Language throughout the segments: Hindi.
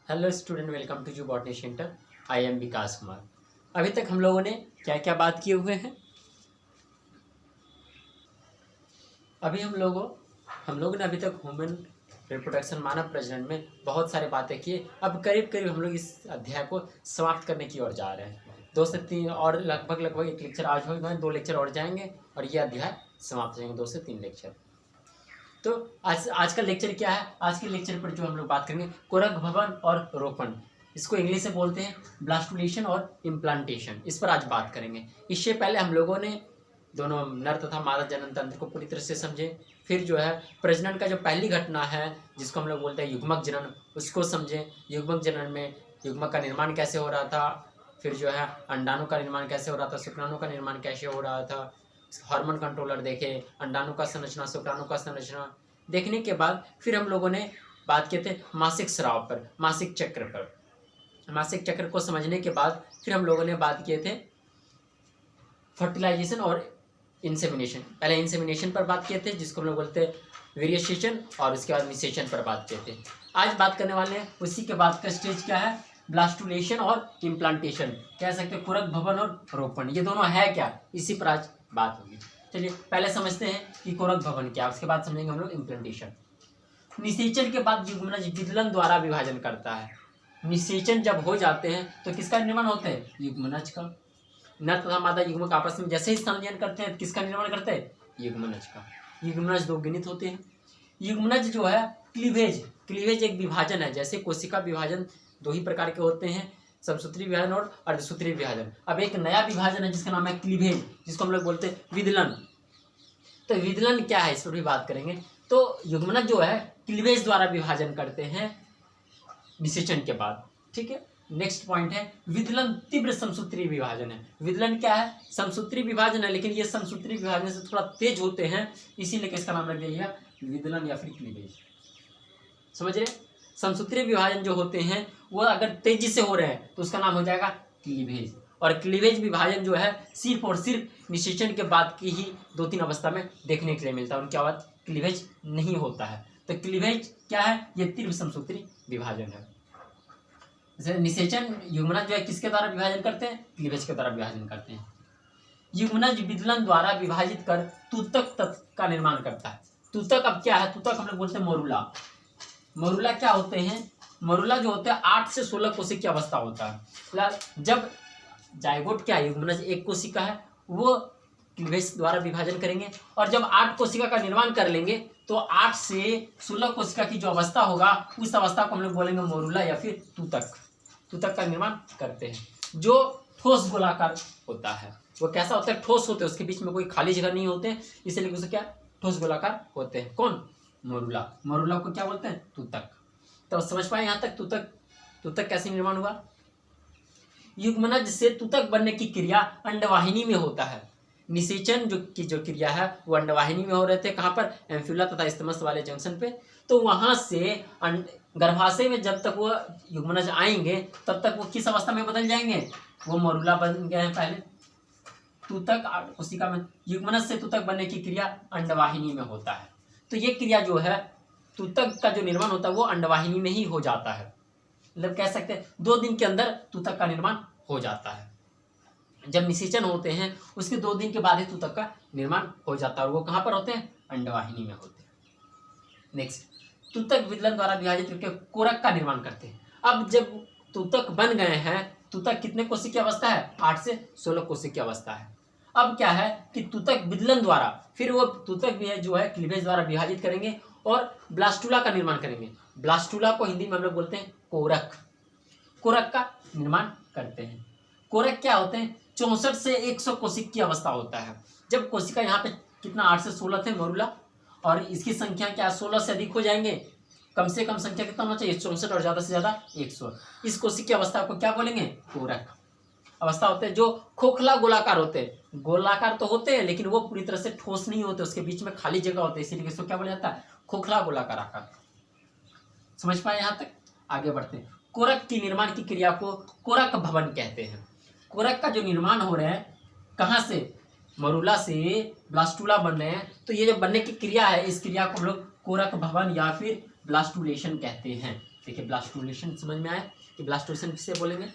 हेलो स्टूडेंट, वेलकम टू जू बॉटनी सेंटर। आई एम विकास कुमार। अभी तक हम लोगों ने क्या क्या बात किए हुए हैं। अभी हम लोगों ने अभी तक ह्यूमन रिप्रोडक्शन, मानव प्रजनन में बहुत सारे बातें की। अब करीब करीब हम लोग इस अध्याय को समाप्त करने की ओर जा रहे हैं। 2 से 3 और लगभग एक लेक्चर आज हो गए, 2 लेक्चर और जाएंगे और ये अध्याय समाप्त हो जाएंगे। 2 से 3 लेक्चर। तो आज का लेक्चर क्या है? आज के लेक्चर पर जो हम लोग बात करेंगे, कोरक भवन और रोपण, इसको इंग्लिश से बोलते हैं ब्लास्टुलेशन और इम्प्लांटेशन। इस पर आज बात करेंगे। इससे पहले हम लोगों ने दोनों नर तथा मादा जनन तंत्र को पूरी तरह से समझे। फिर जो है प्रजनन का जो पहली घटना है, जिसको हम लोग बोलते हैं युग्मक जनन, उसको समझे। युग्मक जनन में युग्मक का निर्माण कैसे हो रहा था, फिर जो है अंडाणु का निर्माण कैसे हो रहा था, शुक्राणु का निर्माण कैसे हो रहा था, हार्मोन कंट्रोलर देखे, अंडाणु का संरचना, शुक्राणु का संरचना देखने के बाद फिर हम लोगों ने बात किए थे मासिक स्राव पर, मासिक चक्र पर। मासिक चक्र को समझने के बाद फिर हम लोगों ने बात किए थे फर्टिलाइजेशन और इंसेमिनेशन। पहले इंसेमिनेशन पर बात किए थे, जिसको हम लोग बोलते हैं वेरिएशन, और उसके बाद निषेचन पर बात किए थे। आज बात करने वाले हैं उसी के बाद का स्टेज क्या है, ब्लास्टुलेशन और इम्प्लांटेशन, कह सकते हैं कुरक भवन और रोपण। ये दोनों है क्या, इसी पर आज बात होगी। चलिए पहले समझते हैं कि कोरक भवन क्या, उसके बाद समझेंगे हम लोग इम्प्लांटेशन। निषेचन के बाद युग्मनज विदलन द्वारा विभाजन करता है। निषेचन जब हो जाते हैं तो किसका निर्माण होता है, युग्मनज का। नर तथा मादा युग्मक आपस में जैसे ही संलयन करते हैं, किसका निर्माण करते हैं, युग्मनज का। युग्मनज 2 गिनित होते हैं। युग्मनज जो है क्लीवेज एक विभाजन है। जैसे कोशिका विभाजन 2 ही प्रकार के होते हैं, समसूत्री विभाजन और अर्धसूत्री विभाजन। अब एक नया विभाजन है जिसका नाम है क्लीवेज, जिसको हम लोग बोलते हैं विदलन। तो विदलन क्या है, इस पर भी बात करेंगे। तो युग्मनज जो है क्लीवेज द्वारा विभाजन करते हैं निषेचन के बाद। ठीक है, नेक्स्ट पॉइंट है विदलन तीव्र समसूत्री विभाजन है। विदलन क्या है, समसूत्री विभाजन है, लेकिन ये समसूत्री विभाजन से थोड़ा तेज होते हैं, इसीलिए इसका नाम रख दिया विदलन या फिर क्लीवेज। समझ रहे, समसूत्री विभाजन जो होते हैं वो अगर तेजी से हो रहे हैं तो उसका नाम हो जाएगा क्लीवेज। और क्लीवेज विभाजन जो है सिर्फ और सिर्फ निषेचन के बाद की ही 2-3 अवस्था में देखने के लिए मिलता है, उनके बाद क्लीवेज नहीं होता है। तो क्लीवेज क्या है, ये तीव्र समसूत्री विभाजन है। जैसे निषेचन युग्मनज जो है किसके द्वारा विभाजन करते हैं, क्लीवेज के द्वारा विभाजन करते हैं। युग्मनज विदलन द्वारा विभाजित कर तूतक तत्व का निर्माण करता है। तूतक अब क्या है, तूतक हम लोग बोलते हैं मोरुला। मोरुला क्या होते हैं, मोरुला जो होते हैं 8 से 16 कोशिका की अवस्था होता है। जब जाइगोट क्या युग्मनज 1 कोशिका है, वो क्लीवेज द्वारा विभाजन करेंगे, और जब 8 कोशिका का निर्माण कर लेंगे तो 8 से 16 कोशिका की जो अवस्था होगा, उस अवस्था को हम लोग बोलेंगे मोरुला या फिर तूतक। तूतक का निर्माण करते हैं, जो ठोस गोलाकार होता है। वो कैसा होता है, ठोस होते हैं, उसके बीच में कोई खाली जगह नहीं होते, इसलिए उसे क्या ठोस गोलाकार होते हैं। कौन, मोरुला। मोरुला को क्या बोलते हैं, तूतक। तो समझ पाए यहाँ तक तूतक कैसे निर्माण हुआ। युग्मनज से तूतक बनने की क्रिया अंडवाहिनी में होता है। निषेचन जो क्रिया है वो अंडवाहिनी में हो रहे थे, कहाँ पर, एम्फिला तथा स्तमस वाले जंक्शन पे। तो वहां से गर्भाशय में जब तक वो युग्मनज आएंगे तब तक वो किस अवस्था में बदल जाएंगे, वो मोरुला बन गए हैं पहले। तूतक कोशिका में युग्मनज से तूतक बनने की क्रिया अंडवाहिनी में होता है। तो ये क्रिया जो है, तूतक का जो निर्माण होता है वो अंडवाहिनी में ही हो जाता है। मतलब कह सकते हैं 2 दिन के अंदर तूतक का निर्माण हो जाता है। जब निषेचन होते हैं उसके 2 दिन के बाद ही तूतक का निर्माण हो जाता है, और वो कहाँ पर होते हैं, अंडवाहिनी में होते हैं। नेक्स्ट, तूतक विदलन द्वारा विभाजित करके कोरक का निर्माण करते हैं। अब जब तूतक बन गए हैं, तूतक कितने कोशिका की अवस्था है, 8 से 16 कोशिका की अवस्था है। अब क्या है कि तूतक विदलन द्वारा फिर वो तूतक भी है जो है क्लीवेज द्वारा विभाजित करेंगे और ब्लास्टुला का निर्माण करेंगे। ब्लास्टुला को हिंदी में हम लोग बोलते हैं कोरक। कोरक का निर्माण करते हैं। कोरक क्या होते हैं, 64 से 100 कोशिका की अवस्था होता है। जब कोशिका यहाँ पे कितना 8 से 16 थे मोरुला, और इसकी संख्या क्या 16 से अधिक हो जाएंगे, कम से कम संख्या कितना होना चाहिए, 64, और ज़्यादा से ज़्यादा 100। इस कोशिका की अवस्था को क्या बोलेंगे, कोरक अवस्था होते हैं। जो खोखला गोलाकार होते हैं, गोलाकार तो होते हैं लेकिन वो पूरी तरह से ठोस नहीं होते, उसके बीच में खाली जगह होती है, इसीलिए इसको क्या बोला जाता है, खोखला गोलाकार आकार। समझ पाए यहाँ तक, आगे बढ़ते हैं। कोरक की निर्माण की क्रिया को कोरक भवन कहते हैं। कोरक का जो निर्माण हो रहा है, कहाँ से, मरुला से ब्लास्टुला बन रहे हैं, तो ये जो बनने की क्रिया है, इस क्रिया को हम लोग कोरक भवन या फिर ब्लास्टुलेशन कहते हैं। देखिए ब्लास्टुलेशन समझ में आया कि ब्लास्टुलेशन किसे बोलेंगे।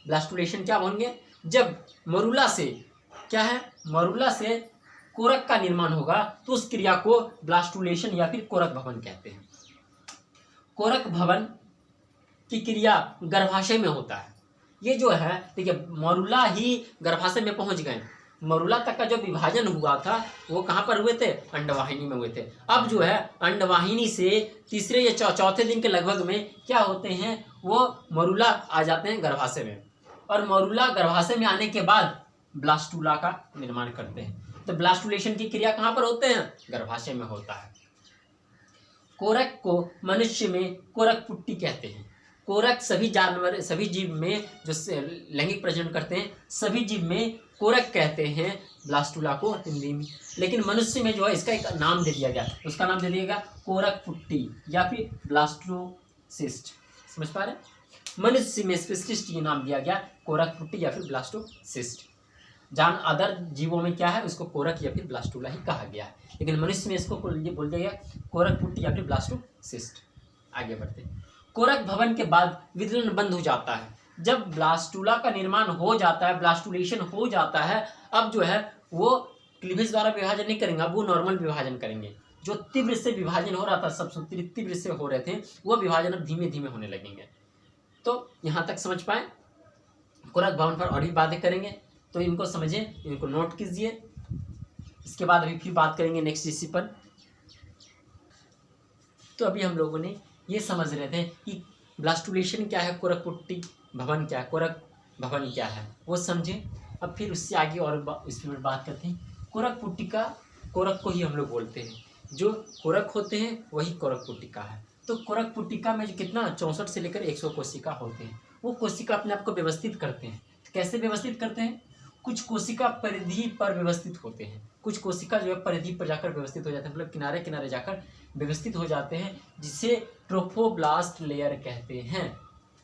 ब्लास्टुलेशन क्या बोलेंगे, जब मरुला से क्या है, मरुला से कोरक का निर्माण होगा तो उस क्रिया को ब्लास्टुलेशन या फिर कोरक भवन कहते हैं। कोरक भवन की क्रिया गर्भाशय में होता है। ये जो है देखिए मरुला ही गर्भाशय में पहुंच गए, मरुला तक का जो विभाजन हुआ था वो कहाँ पर हुए थे, अंडवाहिनी में हुए थे। अब जो है अंडवाहिनी से तीसरे या चौथे दिन के लगभग में क्या होते हैं, वो मरुला आ जाते हैं गर्भाशय में, और मरुला गर्भाशय में आने के बाद ब्लास्टुला का निर्माण करते हैं। तो ब्लास्टुलेशन की क्रिया कहाँ पर होते हैं, गर्भाशय में होता है। कोरक को मनुष्य में कोरक पुट्टी कहते हैं। कोरक सभी जानवर, सभी जीव में जो लैंगिक प्रजनन करते हैं सभी जीव में कोरक कहते हैं ब्लास्टुला को हिंदी में। लेकिन मनुष्य में जो है इसका एक नाम दे दिया गया, उसका नाम दे दिया गया कोरक पुट्टी या फिर ब्लास्टोसिस्ट। समझ पा रहे हैं, मनुष्य में स्पेसिस्ट ये नाम दिया गया कोरक पुट्टी या फिर ब्लास्टोसिस्ट। जान अदर जीवों में क्या है, उसको कोरक या फिर ब्लास्टुला ही कहा गया है, लेकिन मनुष्य में इसको ये बोल दिया गया कोरक पुट्टी या फिर ब्लास्टोसिस्ट। आगे बढ़ते हैं। कोरक भवन के बाद वितरण बंद हो जाता है। जब ब्लास्टुला का निर्माण हो जाता है, ब्लास्टुलेशन हो जाता है, अब जो है वो क्लीवेज द्वारा विभाजन नहीं करेंगे, अब वो नॉर्मल विभाजन करेंगे। जो तीव्र से विभाजन हो रहा था, सब सूत्री तीव्र से हो रहे थे, वो विभाजन अब धीमे धीमे होने लगेंगे। तो यहाँ तक समझ पाए। कोरक भवन पर और भी बातें करेंगे, तो इनको समझें, इनको नोट कीजिए। इसके बाद अभी फिर बात करेंगे नेक्स्ट इसी पर। तो अभी हम लोगों ने ये समझ रहे थे कि ब्लास्टुलेशन क्या है, कोरक पुट्टी भवन क्या है, कोरक भवन क्या है, वो समझे। अब फिर उससे आगे और इस पर बात करते हैं। कोरक पुट्टिका, कोरक को ही हम लोग बोलते हैं, जो कोरक होते हैं वही कोरक पुट्टिका है। तो कोरक पुट्टिका में जो कितना 64 से लेकर 100 कोशिका होते हैं, वो कोशिका अपने आप को व्यवस्थित करते हैं। कैसे व्यवस्थित करते हैं, कुछ कोशिका परिधि पर व्यवस्थित होते हैं, कुछ कोशिका जो है परिधि पर जाकर व्यवस्थित हो जाते हैं, मतलब किनारे किनारे जाकर व्यवस्थित हो जाते हैं, जिसे ट्रोफोब्लास्ट लेयर कहते हैं।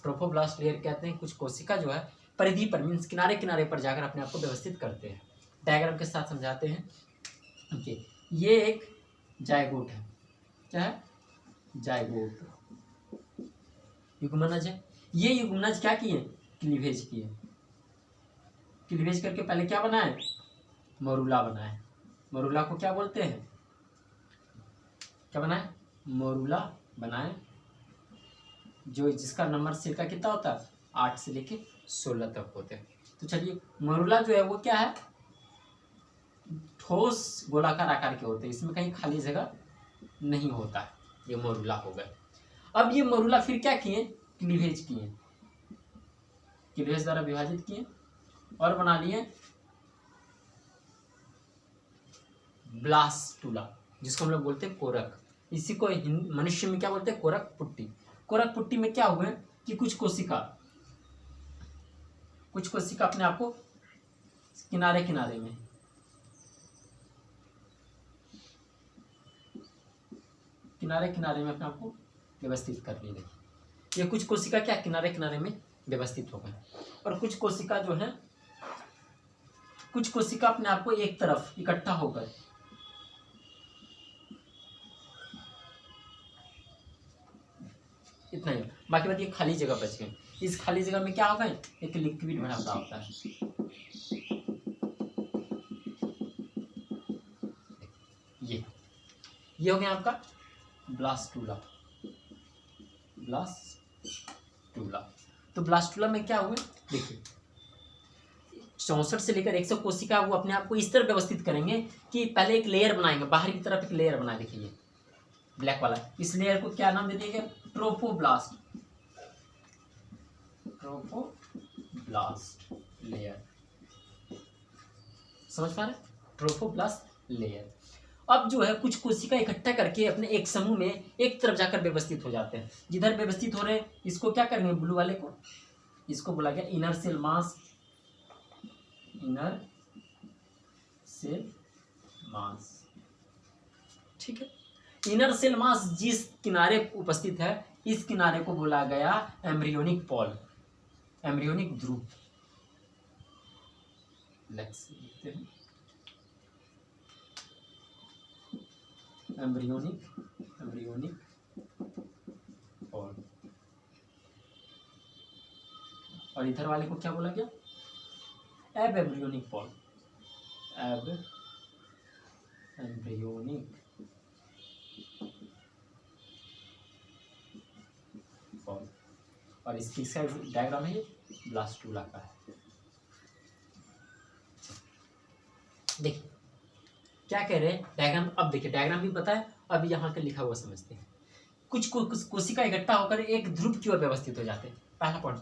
ट्रोफोब्लास्ट लेयर कहते हैं कुछ कोशिका जो है परिधि पर मीन्स किनारे किनारे पर जाकर अपने आप को व्यवस्थित करते हैं। डायग्राम के साथ समझाते हैं। ओके, ये एक जायगोट है, क्या है, जायगोट युग्मनज है। ये युग्मनज क्या किए, क्लीवेज किए। क्लीवेज करके पहले क्या बनाए, मरुला बनाए। मरुला को क्या बोलते हैं, क्या बनाए, मरुला बनाए, जो जिसका नंबर सेल का कितना होता है, 8 से लेके 16 तक होते हैं। तो चलिए मरुला जो है वो क्या है, ठोस गोलाकार आकार के होते हैं, इसमें कहीं खाली जगह नहीं होता है। ये मरुला हो गए। अब ये मरुला फिर क्या किए, क्लीवेज किए, क्लीवेज द्वारा विभाजित किए और बना लिए ब्लास्टुला, जिसको हम लोग बोलते हैं कोरक। इसी को मनुष्य में क्या बोलते हैं, कोरक पुट्टी। कोरक पुट्टी में क्या हुए कि कुछ कोशिका अपने आप को किनारे किनारे में अपने आप को व्यवस्थित कर ली गई। ये कुछ कोशिका क्या किनारे किनारे में व्यवस्थित हो गए, और कुछ कोशिका जो है, कुछ कोशिका अपने आप को एक तरफ इकट्ठा हो गए। इतना ही, बाकी बात ये खाली जगह बच गई। इस खाली जगह में क्या होगा, एक लिक्विड बना होता है। ये हो गया आपका ब्लास्टुला। तो ब्लास्टुला में क्या हुए, देखिए 64 से लेकर 100 कोशिका वो अपने आप को इस तरह व्यवस्थित करेंगे कि पहले एक लेयर बनाएंगे, बाहर की तरफ एक लेयर बना, देखिए ब्लैक वाला। इस लेयर को क्या नाम दे दिया गया, ट्रोफोब्लास्ट लेयर। समझ पा रहे, ट्रोफोब्लास्ट लेयर। अब जो है कुछ कोशिका इकट्ठा करके अपने एक समूह में एक तरफ जाकर व्यवस्थित हो जाते हैं। जिधर व्यवस्थित हो रहे हैं इसको क्या करेंगे, ब्लू वाले को, इसको बोला गया इनर सेल मास। ठीक है, इनर सेल मास जिस किनारे उपस्थित है, इस किनारे को बोला गया एम्ब्रियोनिक पॉल, एम्ब्रियोनिक ध्रुव। लिखते हैं एम्ब्रियोनिक पॉल। और इधर वाले को क्या बोला गया, एब एम्ब्रियोनिक पॉल, एब एम्ब्रियोनिक पॉल। और इसकी डायग्राम है, ब्लास्टूला का है। देखिए क्या कह रहे हैं डायग्राम, अब देखिए डायग्राम भी पता है, अब यहाँ के लिखा हुआ समझते हैं। कुछ कोशिका इकट्ठा होकर एक ध्रुव की ओर व्यवस्थित हो जाते हैं। पहला पॉइंट,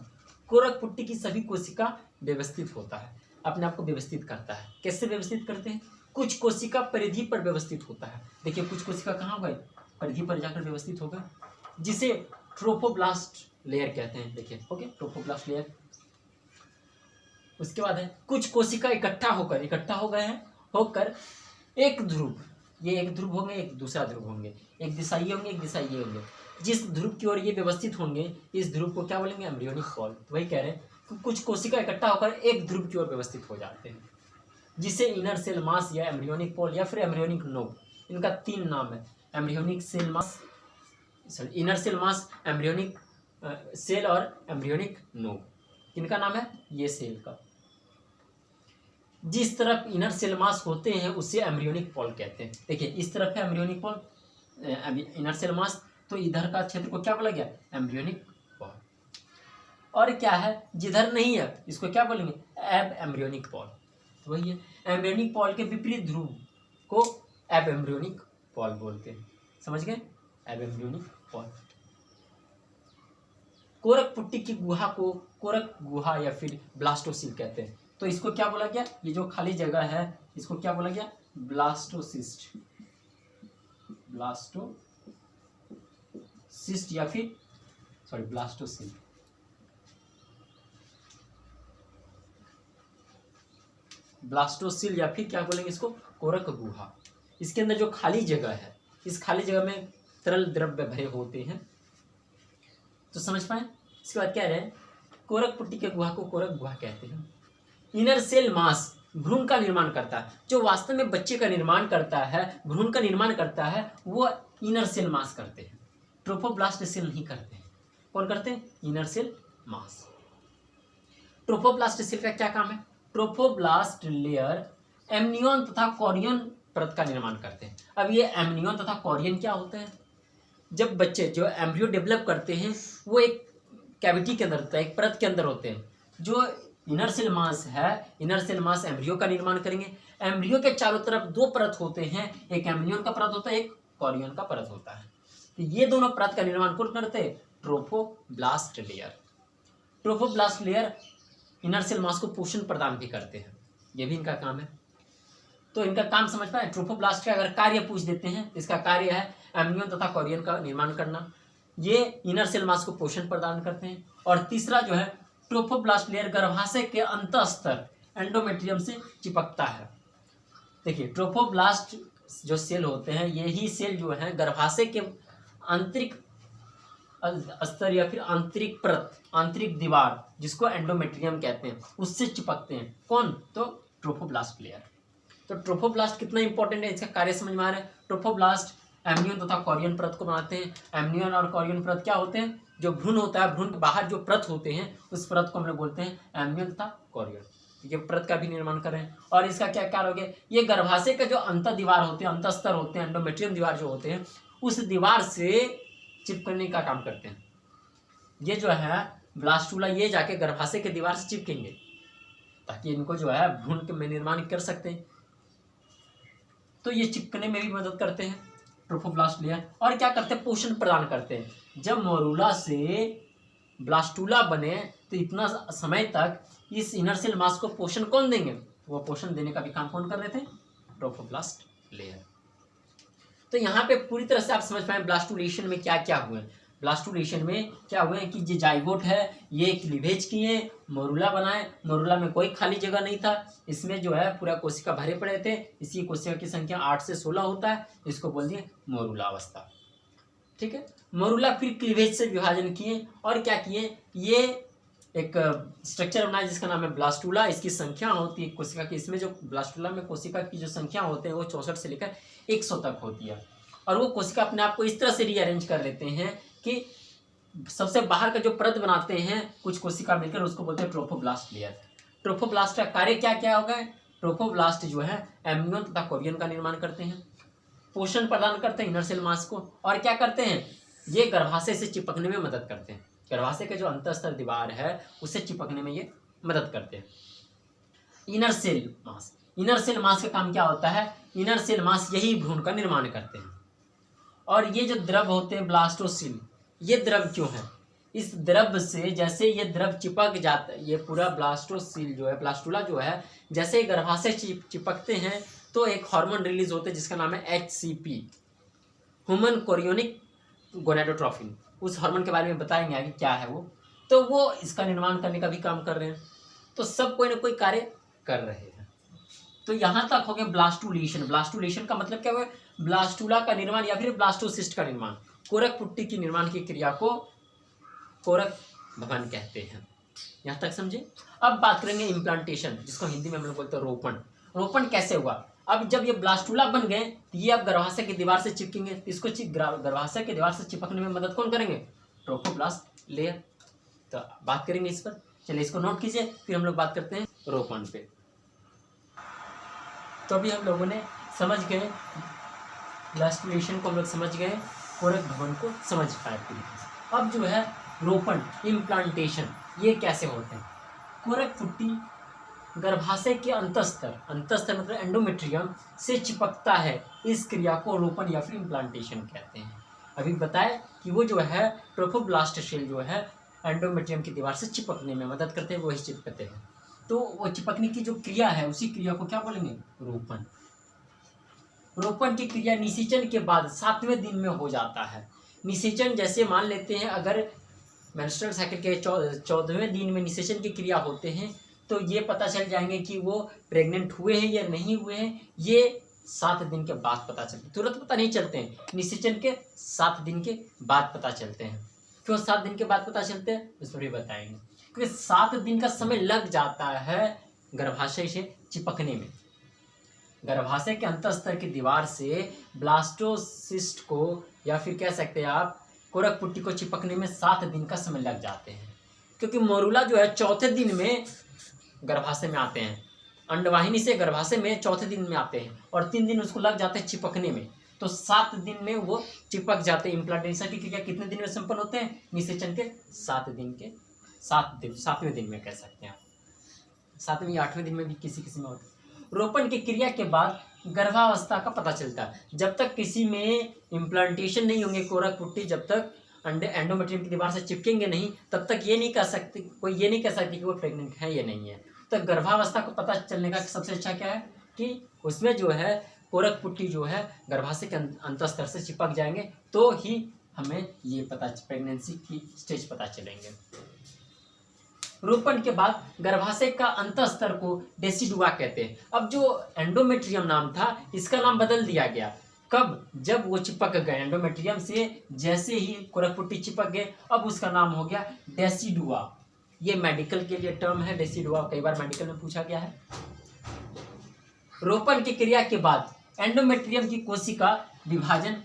कोरक पुट्टी की सभी कोशिका व्यवस्थित होता है, अपने आप को व्यवस्थित करता है। कैसे व्यवस्थित करते हैं, कुछ कोशिका परिधि पर व्यवस्थित होता है। देखिए कुछ कोशिका कहाँ हो गए, परिधि पर जाकर व्यवस्थित हो गए, जिसे ट्रोफोब्लास्ट लेयर कहते हैं। देखिए ओके, ट्रोफोब्लास्ट लेयर। उसके बाद है कुछ कोशिका इकट्ठा हो गए हैं, होकर एक ध्रुव, ये एक ध्रुव होंगे, एक दूसरा ध्रुव होंगे, एक दिशाई होंगे, एक दिशाई होंगे। जिस ध्रुव की ओर ये व्यवस्थित होंगे, इस ध्रुव को क्या बोलेंगे, एम्ब्रियोनिक पॉल। वही कह रहे हैं कि कुछ कोशिका इकट्ठा होकर एक ध्रुव की ओर व्यवस्थित हो जाते हैं, जिसे इनर सेल मास या एम्ब्रियोनिक पॉल या फिर एम्ब्रियोनिक नोब, इनका 3 नाम है। Embryonic cell mass, inner cell mass, embryonic cell और एम्ब्रियोनिक नोब, किनका नाम है, ये सेल का। जिस तरफ इनर सेल मास होते हैं उसे एम्ब्रियोनिक पॉल कहते हैं। देखिए इस तरफ है embryonic pole, inner cell mass, तो इधर का क्षेत्र को क्या बोला गया, एम्ब्रियोनिक पॉल। और क्या है, जिधर नहीं है इसको क्या बोलेंगे, एब एम्ब्रियोनिक पॉल। तो वही है, एम्ब्रियोनिक पॉल के विपरीत ध्रुव को एब एम्ब्रियोनिक पॉल बोलते हैं। समझ गए, एब एम्ब्रियोनिक पॉल। कोरक पुट्टी की गुहा को कोरक गुहा या फिर ब्लास्टोसिल कहते हैं। तो इसको क्या बोला गया, ये जो खाली जगह है इसको क्या बोला गया, ब्लास्टोसिस्ट, ब्लास्टोसिस्ट या फिर ब्लास्टोसिल। ब्लास्टोसिल या फिर क्या बोलेंगे इसको, कोरक गुहा। इसके अंदर जो खाली जगह है, इस खाली जगह में तरल द्रव्य भरे होते हैं। तो समझ पाए। इसके बाद कह रहे हैं कोरक पुट्टी के गुहा को कोरक गुहा कहते हैं। इनर सेल मास भ्रूण का निर्माण करता है। जो वास्तव में बच्चे का निर्माण करता है, भ्रूण का निर्माण करता है, वो इनर सेल मास करते हैं, ट्रोफोब्लास्ट सेल नहीं करते हैं। कौन करते हैं, inner cell mass. Trophoblast cell का क्या काम है, ट्रोफोब्लास्ट लेयर एमनियन तथा कॉरियन परत का निर्माण करते हैं। अब ये एमनियन तथा कॉरियन क्या होते हैं, जब बच्चे जो एम्ब्रियो डेवलप करते हैं वो एक कैविटी के अंदर होता है, एक परत के अंदर होते हैं। जो इनर सेल मास है, इनर सेल मास एम्ब्रियो का निर्माण करेंगे। एम्ब्रियो के चारों तरफ 2 परत होते हैं, एक एमनियन का परत होता है, एक कॉरियन का परत होता है। तो ये दोनों परत का निर्माण कौन करते हैं, trophoblast layer. Trophoblast layer inner cell mass को पोषण प्रदान भी करते हैं, ये भी इनका काम है। तो इनका काम समझ पाए। ट्रोफोब्लास्ट का अगर कार्य पूछ देते हैं, इसका कार्य है एमनियन तथा कॉरियन का निर्माण करना। ये इनर सेल मास को पोषण प्रदान करते हैं। और तीसरा जो है ट्रोफोब्लास्ट लेयर गर्भाशय के अंतःस्तर एंडोमेट्रियम से चिपकता है। देखिए ट्रोफोब्लास्ट जो सेल होते हैं, यही सेल जो है गर्भाशय के आंतरिक स्तर या फिर आंतरिक परत, आंतरिक दीवार जिसको एंडोमेट्रियम कहते हैं, उससे चिपकते हैं। कौन, तो ट्रोफोब्लास्ट लेयर। तो ट्रोफोब्लास्ट कितना इंपॉर्टेंट है, इसका कार्य समझ में आ रहा है। ट्रोफोब्लास्ट एमनियन तथा कॉरियन परत को बनाते हैं। एमनियन और कॉरियन परत क्या होते हैं, जो भ्रूण होता है, भ्रूण के बाहर जो परत होते हैं उस परत को हम लोग बोलते हैं एमनियन तथा कॉरियन। ये परत का भी निर्माण कर रहे हैं। और इसका क्या कार्य हो गया, ये गर्भाशय का जो अंत दीवार होते हैं, अंतस्तर होते हैं, एंडोमेट्रियम दीवार जो होते हैं, उस दीवार से चिपकने का काम करते हैं। ये जो है ब्लास्टूला, ये जाके गर्भाशय के दीवार से चिपकेंगे ताकि इनको जो है भ्रूण में निर्माण कर सकते हैं। तो ये चिपकने में भी मदद करते हैं ट्रोफोब्लास्ट लेयर। और क्या करते हैं, पोषण प्रदान करते हैं। जब मोरूला से ब्लास्टूला बने तो इतना समय तक इस इनर सेल मास को पोषण कौन देंगे, वो पोषण देने का भी काम कौन कर रहे थे, ट्रोफोब्लास्ट लेयर। तो यहाँ पे पूरी तरह से आप समझ पाए ब्लास्टुलेशन में क्या क्या हुए। ब्लास्टुलेशन में क्या हुआ है कि जो जाइगोट है ये क्लीवेज किए, मोरूला बनाए। मोरूला में कोई खाली जगह नहीं था, इसमें जो है पूरा कोशिका भरे पड़े थे। इसी कोशिका की संख्या 8 से 16 होता है, इसको बोल दिए मोरूला अवस्था। ठीक है, मोरूला फिर क्लीवेज से विभाजन किए और क्या किए, ये एक स्ट्रक्चर बनाया जिसका नाम है ब्लास्टूला। इसकी संख्या होती है कोशिका की, इसमें जो ब्लास्टूला में कोशिका की जो संख्या होते हैं वो 64 से लेकर 100 तक होती है। और वो कोशिका अपने आप को इस तरह से रीअरेंज कर लेते हैं कि सबसे बाहर का जो परत बनाते हैं कुछ कोशिका मिलकर, उसको बोलते हैं ट्रोफोब्लास्ट लेयर। ट्रोफोब्लास्ट का कार्य क्या क्या होगा? ट्रोफोब्लास्ट जो है एम्नियन तथा कोरियन का निर्माण करते हैं, पोषण प्रदान करते हैं इनर सेल मास को, और क्या करते हैं, ये गर्भाशय से चिपकने में मदद करते हैं। गर्भाशय का जो अंतःस्तर दीवार है उससे चिपकने में ये मदद करते हैं। Inner cell mass, inner cell mass का काम क्या होता है? इनर सेल मास यही भ्रूण का निर्माण करते हैं। और ये जो द्रव होते हैं ब्लास्टोसिल, ये द्रव क्यों है? इस द्रव से जैसे ये द्रव चिपक जाता है, ये पूरा ब्लास्टोसिल जो है, ब्लास्टुला जो है, जैसे गर्भाशय चिपकते हैं तो एक हार्मोन रिलीज होते हैं जिसका नाम है HCP, ह्यूमन कोरियोनिक गोनाडोट्रोफिन। उस हार्मोन के बारे में बताएंगे आगे क्या है वो। तो वो इसका निर्माण करने का भी काम कर रहे हैं। तो सब कोई ना कोई कार्य कर रहे हैं। तो यहाँ तक हो गया ब्लास्टुलेशन। ब्लास्टुलेशन का मतलब क्या हुआ? ब्लास्टुला का निर्माण या फिर ब्लास्टोसिस्ट का निर्माण, कोरक पुट्टी की निर्माण की क्रिया को कोरक भवन कहते हैं। यहाँ तक समझे? अब बात करेंगे इम्प्लांटेशन, जिसको हिंदी में हम लोग बोलते हैं रोपण। रोपण कैसे हुआ? अब जब ये ब्लास्टुला बन गए तो ये अब गर्भाशय की दीवार से चिपकेंगे, तो इसको गर्भाशय की दीवार से चिपकने में मदद कौन करेंगे? Trophoblast layer. तो बात करेंगे इस पर, चलिए इसको नोट कीजिए, फिर हम लोग बात करते हैं रोपण पे। तो अभी हम लोगों ने समझ गए ब्लास्टुलेशन को, हम लोग समझ गए, कोरक भवन को समझ पाए पूरी तरह से। अब जो है रोपण, इम्प्लांटेशन, ये कैसे होते हैं? कोरक पुट्टी गर्भाशय के अंतस्तर मतलब एंडोमेट्रियम से चिपकता है। इस क्रिया को रोपण या फिर इम्प्लांटेशन कहते हैं। अभी बताए कि वो जो है ट्रोफोब्लास्ट सेल जो है एंडोमेट्रियम की दीवार से चिपकने में मदद करते हैं, वही चिपकते हैं। तो वो चिपकने की जो क्रिया है उसी क्रिया को क्या बोलेंगे? रोपण। रोपण की क्रिया निषेचन के बाद 7वें दिन में हो जाता है। निषेचन जैसे मान लेते हैं अगर मेंस्ट्रुअल साइकिल के 14वें दिन में निषेचन की क्रिया होते हैं तो ये पता चल जाएंगे कि वो प्रेग्नेंट हुए हैं या नहीं हुए हैं, ये 7 दिन के बाद पता चलते, तुरंत पता नहीं चलते हैं, निषेचन के 7 दिन के बाद पता चलते हैं। क्यों 7 दिन के बाद पता चलते हैं उस पर भी बताएंगे, क्योंकि 7 दिन का समय लग जाता है गर्भाशय से चिपकने में। गर्भाशय के अंतःस्तर की दीवार से ब्लास्टोसिस्ट को या फिर कह सकते हैं आप कोरक पुट्टी को चिपकने में 7 दिन का समय लग जाते हैं, क्योंकि मोरूला जो है 4थे दिन में गर्भाशय में आते हैं, अंडवाहिनी से गर्भाशय में 4थे दिन में आते हैं और 3 दिन उसको लग जाते हैं चिपकने में, तो 7 दिन में वो चिपक जाते हैं। इम्प्लांटेशन की क्रिया कितने दिन में संपन्न होते हैं? निषेचन के 7वें दिन में कह सकते हैं आप, 7वें या 8वें दिन में भी किसी में होते हैं। रोपण की क्रिया के बाद गर्भावस्था का पता चलता है। जब तक किसी में इम्प्लांटेशन नहीं होंगे कोरक पुट्टी, जब तक एंडोमेट्रियम की दीवार से चिपकेंगे नहीं, तब तक ये नहीं कह सकते, कोई ये नहीं कह सकती कि वो प्रेग्नेंट है या नहीं है। तो गर्भावस्था को पता चलने का सबसे अच्छा क्या है कि उसमें जो है कोरक पुट्टी जो है गर्भाशय के अंतःस्तर से चिपक जाएंगे, तो ही हमें ये पता प्रेगनेंसी की स्टेज पता चलेंगे। रोपण के बाद गर्भाशय का अंतःस्तर को डेसिडुआ कहते हैं। अब जो एंडोमेट्रियम नाम था इसका नाम बदल दिया गया। कब? जब वो चिपक गए एंडोमेट्रियम से, जैसे ही कोरक पुट्टी चिपक गए अब उसका नाम हो गया डेसिडुआ। ये मेडिकल के लिए टर्म है डेसिडुआ, कई बार मेडिकल में पूछा गया है। रोपण की क्रिया के बाद एंडोमेट्रियम की कोशिका विभाजन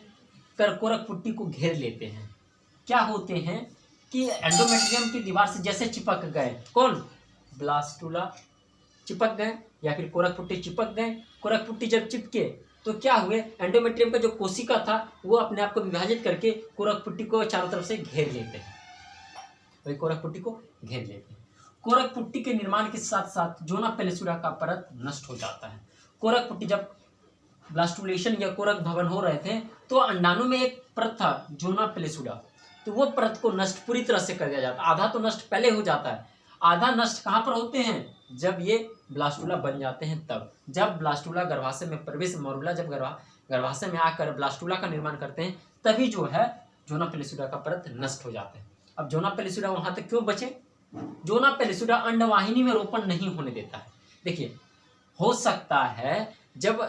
कर कोरक पुट्टी को घेर लेते हैं। क्या होते हैं कि एंडोमेट्रियम की दीवार से जैसे चिपक गए, कौन? ब्लास्टुला चिपक गए या फिर कोरक पुट्टी चिपक गए। कोरक पुट्टी जब चिपके तो क्या हुए, एंडोमेट्रियम का जो कोशिका था वो अपने आप को विभाजित करके कोरक पुट्टी को चारों तरफ से घेर लेते हैं, वही कोरक पुट्टी को घेर लेते हैं। कोरक पुट्टी के निर्माण के साथ साथ जोना पेलिसुडा का परत नष्ट हो जाता है। कोरक पुट्टी जब ब्लास्टुलेशन या कोरक भवन हो रहे थे तो अंडाणु में एक परत था जोना पेलिसुडा, तो वो परत को नष्ट पूरी तरह से कर दिया जाता है। आधा तो नष्ट पहले हो जाता है, आधा नष्ट कहाँ पर होते हैं? जब ये ब्लास्टुला बन जाते हैं तब। जब ब्लास्टुला गर्भाशय में प्रवेश, मोरूला जब गर्भाशय में आकर ब्लास्टुला का निर्माण करते हैं तभी जो है जोना पेलिसुडा का परत नष्ट हो जाते हैं। अब जोना पेलिसुडा वहाँ तक क्यों बचे? जोना पेलिसुडा अंडवाहिनी में रोपण नहीं होने देता है। देखिए, हो सकता है जब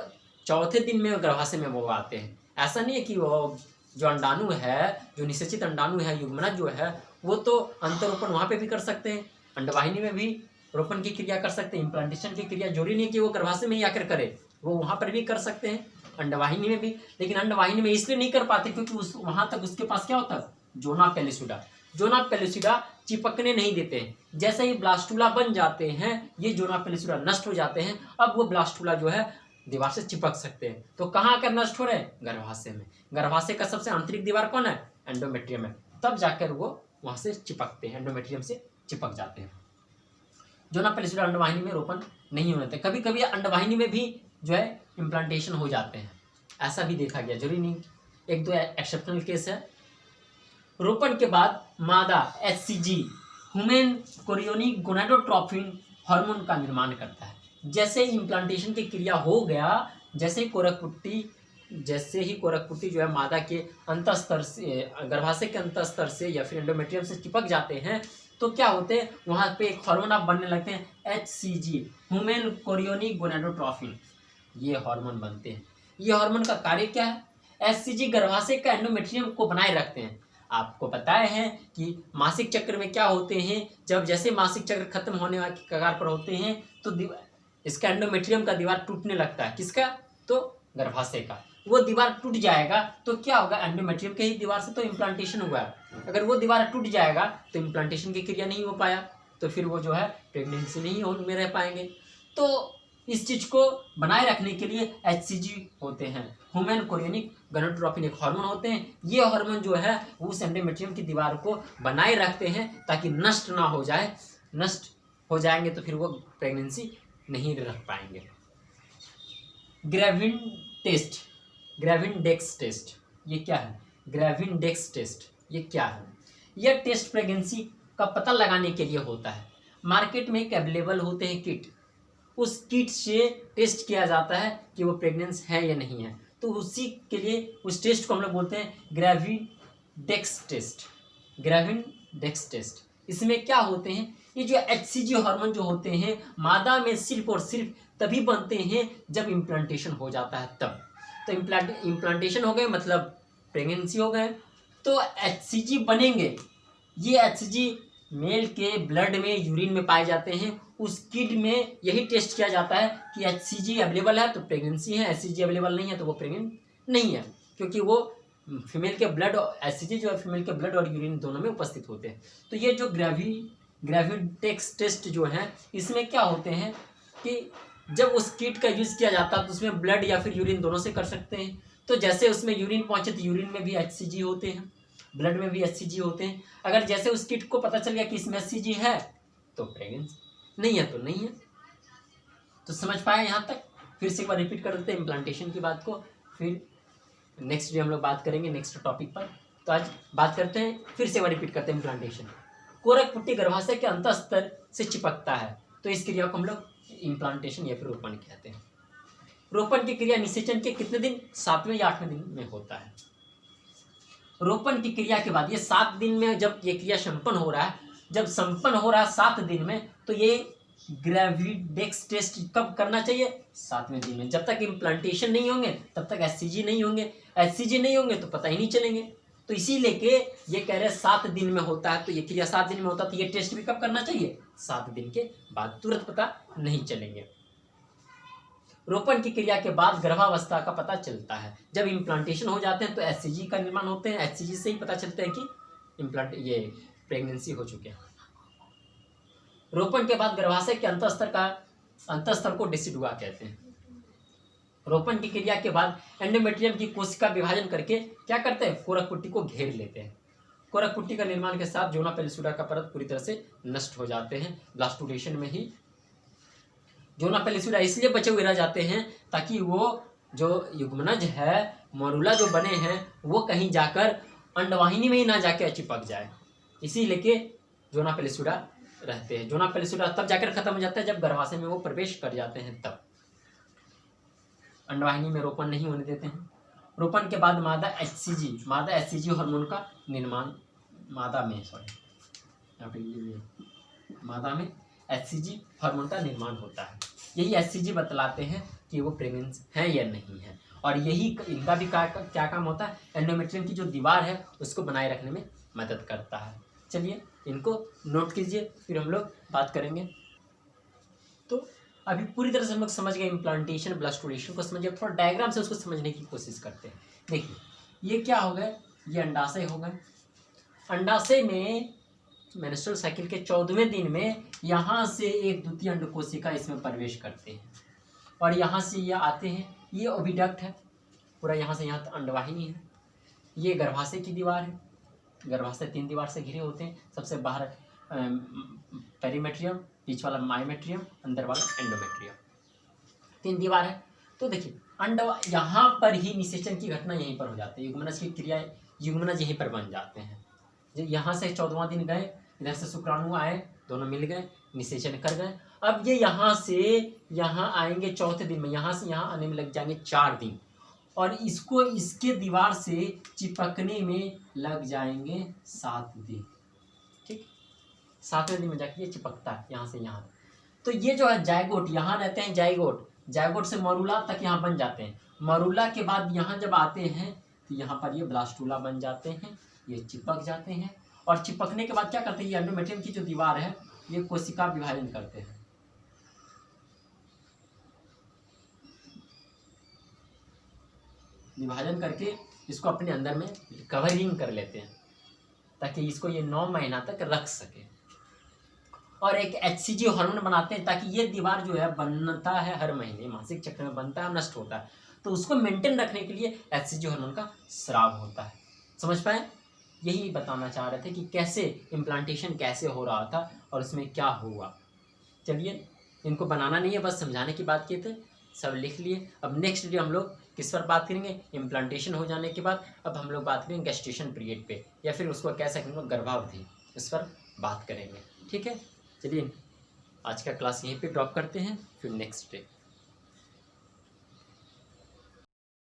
4थे दिन में गर्भाशय में वो आते हैं, ऐसा नहीं है कि वो जो अंडाणु है, जो निषेचित अंडाणु है, युग्मनज जो है, वो तो अंतरोपण वहाँ पे भी कर सकते हैं, अंडवाहिनी में भी रोपण की क्रिया कर सकते हैं। इम्प्लांटेशन की क्रिया जरूरी नहीं कि वो गर्भाशय में ही आकर करे, वो वहाँ पर भी कर सकते हैं, अंडवाहिनी में भी। लेकिन अंडवाहिनी में इसलिए नहीं कर पाते क्योंकि वहाँ तक उसके पास क्या होता है? जोना पेलिसुडा। जोना पेलिसिडा चिपकने नहीं देते हैं। जैसे ही ब्लास्टुला बन जाते हैं, ये जोना पेलिसिडा नष्ट हो जाते हैं, अब वो ब्लास्टुला जो है दीवार से चिपक सकते हैं। तो कहाँ आकर नष्ट हो रहे हैं? गर्भाशय में। गर्भाशय का सबसे आंतरिक दीवार कौन है? एंडोमेट्रियम है। तब जाकर वो वहाँ से चिपकते हैं, एंडोमेट्रियम से चिपक जाते हैं। जोना पेलिसिडा अंडवाहिनी में रोपण नहीं होने देते। कभी कभी अंडवाहिनी में भी जो है इम्प्लांटेशन हो जाते हैं, ऐसा भी देखा गया, जरूरी नहीं, एक दो एक्सेप्शनल केस है। रोपण के बाद मादा HCG human chorionic gonadotropin hormone का निर्माण करता है। जैसे ही इम्प्लांटेशन की क्रिया हो गया, जैसे ही कोरकपुट्टी जो है मादा के अंतस्तर से, गर्भाशय के अंतस्तर से या फिर एंडोमेट्रियम से चिपक जाते हैं, तो क्या होते हैं वहाँ पे एक हार्मोन आप बनने लगते हैं HCG ह्यूमन कोरियोनिक गोनाडोट्रोपिन। ये हार्मोन बनते हैं। ये हार्मोन का कार्य क्या है? HCG गर्भाशय का एंडोमेट्रियम को बनाए रखते हैं। आपको पता है कि मासिक चक्र में क्या होते हैं, जब जैसे मासिक चक्र खत्म होने के कगार पर होते हैं तो इसका एंडोमेट्रियम का दीवार टूटने लगता है। किसका? तो गर्भाशय का। वो दीवार टूट जाएगा तो क्या होगा? एंडोमेट्रियम के ही दीवार से तो इम्प्लांटेशन हुआ है। अगर वो दीवार टूट जाएगा तो इम्प्लांटेशन की क्रिया नहीं हो पाया, तो फिर वो जो है प्रेगनेंसी नहीं में रह पाएंगे। तो इस चीज को बनाए रखने के लिए HCG होते हैं, ह्यूमन कोरियोनिक गोनाडोट्रोपिन एक हार्मोन होते हैं। ये हार्मोन जो है उस एंडोमेट्रियम की दीवार को बनाए रखते हैं ताकि नष्ट ना हो जाए। नष्ट हो जाएंगे तो फिर वो प्रेगनेंसी नहीं रख पाएंगे। ग्रेविनडेक्स टेस्ट ये क्या है? ग्रेविनडेक्स टेस्ट ये क्या है? यह टेस्ट प्रेगनेंसी का पता लगाने के लिए होता है। मार्केट में एक अवेलेबल होते हैं किट, उस किट से टेस्ट किया जाता है कि वो प्रेग्नेंस है या नहीं है। तो उसी के लिए उस टेस्ट को हम लोग बोलते हैं ग्रेविनडेक्स टेस्ट। ग्रेविनडेक्स टेस्ट इसमें क्या होते हैं? ये जो HCG हार्मोन जो होते हैं मादा में सिर्फ और सिर्फ तभी बनते हैं जब इम्प्लांटेशन हो जाता है तब। तो इम्प्लांटेशन हो गए मतलब प्रेगनेंसी हो गए, तो HCG बनेंगे। ये HCG मेल के ब्लड में, यूरिन में पाए जाते हैं। उस किट में यही टेस्ट किया जाता है कि HCG अवेलेबल है तो प्रेगनेंसी है, HCG अवेलेबल नहीं है तो वो प्रेग्नेंट नहीं है, क्योंकि वो फीमेल के ब्लड, HCG जो है फीमेल के ब्लड और यूरिन दोनों में उपस्थित होते हैं। तो ये जो ग्रेविनडेक्स टेस्ट जो है इसमें क्या होते हैं कि जब उस किट का यूज़ किया जाता है तो उसमें ब्लड या फिर यूरिन दोनों से कर सकते हैं। तो जैसे उसमें यूरिन पहुँचे तो यूरिन में भी HCG होते हैं, ब्लड में भी HCG होते हैं। अगर जैसे उस किट को पता चल गया कि इसमें HCG है तो प्रेगनेंसी, नहीं है तो नहीं है। तो समझ पाए यहाँ तक? फिर से एक बार रिपीट कर देते हैं इम्प्लांटेशन की बात को, फिर नेक्स्ट डे हम लोग बात करेंगे नेक्स्ट टॉपिक पर। तो आज बात करते हैं, फिर से एक बार रिपीट करते हैं इम्प्लांटेशन। कोरकपुट्टी गर्भाशय के अंतस्तर से चिपकता है, तो इस क्रिया को हम लोग इम्प्लांटेशन या फिर रोपण कहते हैं। रोपण की क्रिया निषेचन के कितने दिन? 7वें या 8वें दिन में होता है। रोपण की क्रिया के बाद ये 7 दिन में जब ये क्रिया संपन्न हो रहा है, जब संपन्न हो रहा है 7 दिन में, तो ये ग्रेविनडेक्स टेस्ट कब करना चाहिए? 7वें दिन में। जब तक इम्प्लांटेशन नहीं होंगे तब तक HCG नहीं होंगे, HCG नहीं होंगे तो पता ही नहीं चलेंगे। तो इसी लेके ये कह रहे हैं 7 दिन में होता है, तो ये क्रिया 7 दिन में होता है, तो ये टेस्ट भी कब करना चाहिए? 7 दिन के बाद, तुरंत पता नहीं चलेंगे। रोपण की क्रिया के बाद गर्भावस्था का पता चलता है। जब इम्प्लांटेशन हो जाते हैं तो HCG का निर्माण होते हैं, HCG से ही पता चलता है कि ये प्रेगनेंसी हो चुके हैं। रोपण के बाद गर्भाशय के अंतस्तर को डेसिडुआ कहते हैं। रोपण की क्रिया के बाद एंडोमेट्रियम की कोशिका विभाजन करके क्या करते हैं? कोरकपुट्टी को घेर लेते हैं। कोरकपुट्टी का निर्माण के साथ जोना पेलिसुडा का परत पूरी तरह से नष्ट हो जाते हैं। ब्लास्टुलेशन में ही जोना पेलिसुडा इसलिए बचे हुए रह जाते हैं ताकि वो जो युग्मनज है, मॉरूला जो बने हैं, वो कहीं जाकर अंडवाहिनी में ही ना जाके चिपक जाए, इसी लेके जोना पेलिसुडा रहते हैं। जोना पेलिसुडा तब जाकर खत्म हो जाता है जब गर्भाशय में वो प्रवेश कर जाते हैं, तब अंडवाहिनी में रोपण नहीं होने देते हैं। रोपण के बाद मादा HCG हार्मोन का निर्माण मादा में HCG हार्मोन का निर्माण होता है। यही HCG बतलाते हैं कि वो प्रेग्नेंट है या नहीं है, और यही इनका भी क्या काम होता है? एंडोमेट्रियम की जो दीवार है उसको बनाए रखने में मदद करता है। चलिए इनको नोट कीजिए, फिर हम लोग बात करेंगे। तो अभी पूरी तरह से हम लोग समझ गए इम्प्लांटेशन, ब्लास्टुलेशन को समझ गए। थोड़ा डायग्राम से उसको समझने की कोशिश करते हैं। देखिए ये क्या हो गए? ये अंडाशय हो गए, अंडाशय में मेंस्ट्रुअल साइकिल के 14वें दिन में यहाँ से एक द्वितीय अंड कोशिका इसमें प्रवेश करते हैं और यहाँ से ये आते हैं। ये ओविडक्ट है पूरा, यहाँ से यहाँ अंडवाहिनी है। ये गर्भाशय की दीवार है। गर्भाशय 3 दीवार से घिरे होते हैं। सबसे बाहर पेरीमेट्रियम, बीच वाला मायोमेट्रियम, अंदर वाला एंडोमेट्रियम, 3 दीवार है। तो देखिए अंड यहाँ पर ही निषेचन की घटना यहीं पर हो जाती है। युग्मनज की क्रिया, युग्मनज यहीं पर बन जाते हैं। यहाँ से 14वां दिन गए, इधर से शुक्राणु आए, दोनों मिल गए, निषेचन कर गए। अब ये यहाँ से यहाँ आएंगे 4थे दिन में, यहाँ से यहाँ आने में लग जाएंगे 4 दिन और इसको इसके दीवार से चिपकने में लग जाएंगे 7 दिन। ठीक, 7वें दिन में जाके ये चिपकता है यहाँ से यहाँ। तो ये जो है जायगोट, यहाँ रहते हैं जायगोट, जायगोट से मरूला तक यहाँ बन जाते हैं। मरूला के बाद यहाँ जब आते हैं तो यहाँ पर ये ब्लास्टूला बन जाते हैं, ये चिपक जाते हैं और चिपकने के बाद क्या करते हैं, ये एंडोमेट्रियम की जो दीवार है ये कोशिका विभाजन करते हैं। विभाजन करके इसको अपने अंदर में कवरिंग कर लेते हैं ताकि इसको ये 9 महीना तक रख सके और एक HCG हार्मोन बनाते हैं ताकि ये दीवार जो है बनता है हर महीने, मासिक चक्र में बनता है, नष्ट होता है। तो उसको मेंटेन रखने के लिए HCG हार्मोन का स्राव होता है। समझ पाए? यही बताना चाह रहे थे कि कैसे इम्प्लांटेशन कैसे हो रहा था और उसमें क्या हुआ। चलिए, इनको बनाना नहीं है, बस समझाने की बात किए थे, सब लिख लिए। अब नेक्स्ट वीडियो हम लोग किस पर बात करेंगे, इम्प्लांटेशन हो जाने के बाद अब हम लोग बात करेंगे गेस्टेशन पीरियड पे, या फिर उसको कह सकते हैं गर्भावधि, इस पर बात करेंगे। ठीक है, चलिए आज का क्लास यहीं पे ड्रॉप करते हैं, फिर नेक्स्ट डे